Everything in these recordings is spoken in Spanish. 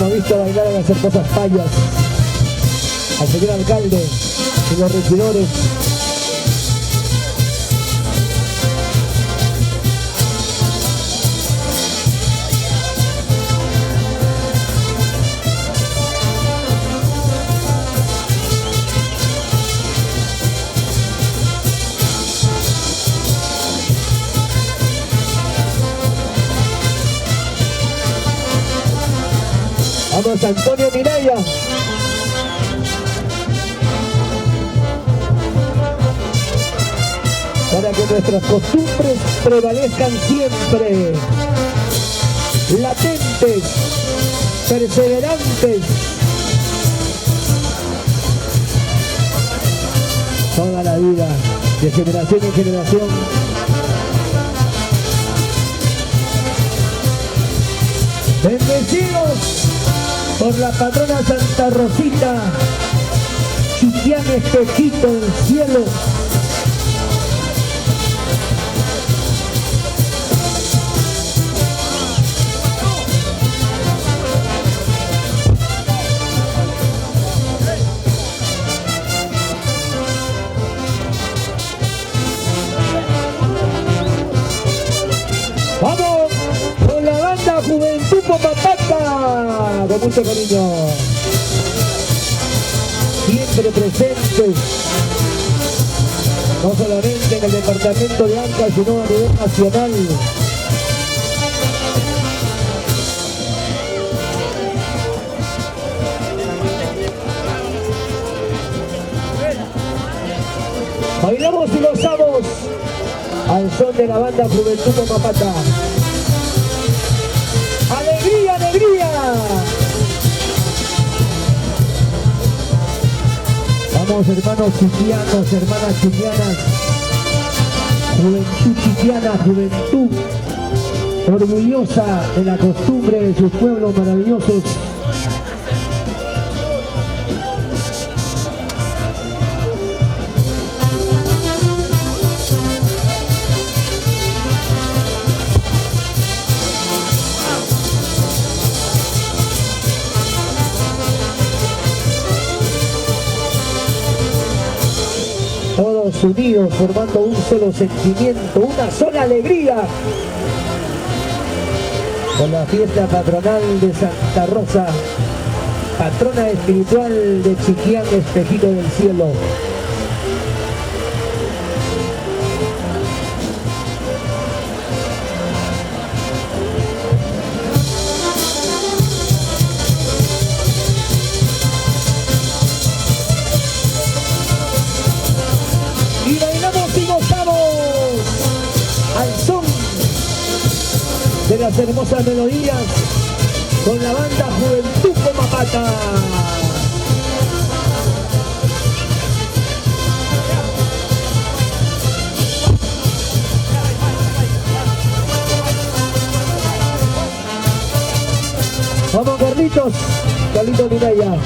hemos visto bailar y hacer cosas payas al señor alcalde y los regidores. Vamos, Antonio Miraya. Para que nuestras costumbres prevalezcan siempre. Latentes, perseverantes. Toda la vida, de generación en generación. Bendecidos por la patrona Santa Rosita, Chiquián Espejito del Cielo. ¡Vamos! Con la banda Juventud Popapata, con mucho cariño. Siempre presentes, no solamente en el departamento de Anca, sino a nivel nacional. Bailamos y gozamos al son de la banda Juventud Popapata. ¡Alegría, alegría! Vamos, hermanos chiquianos, hermanas chiquianas. Juventud chiquiana, juventud orgullosa de la costumbre de sus pueblos maravillosos. Todos unidos formando un solo sentimiento, una sola alegría con la fiesta patronal de Santa Rosa, patrona espiritual de Chiquián Espejito del Cielo. Y bailamos y gozamos al son de las hermosas melodías con la banda Juventud Popapata. Vamos, Carlitos, Carlitos Miraya.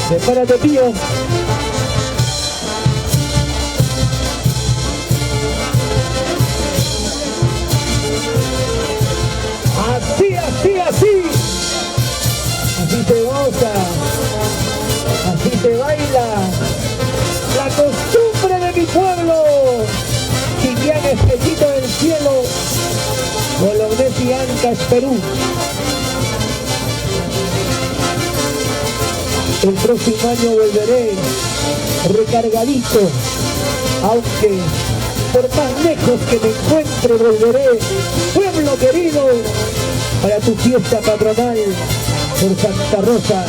Prepárate, Pío. Así, así, así. Así se goza. Así se baila. La costumbre de mi pueblo. Chiquián Espejito del Cielo. Bolognesi y Ancash, Perú. El próximo año volveré recargadito, aunque por más lejos que me encuentre volveré, pueblo querido, para tu fiesta patronal por Santa Rosa.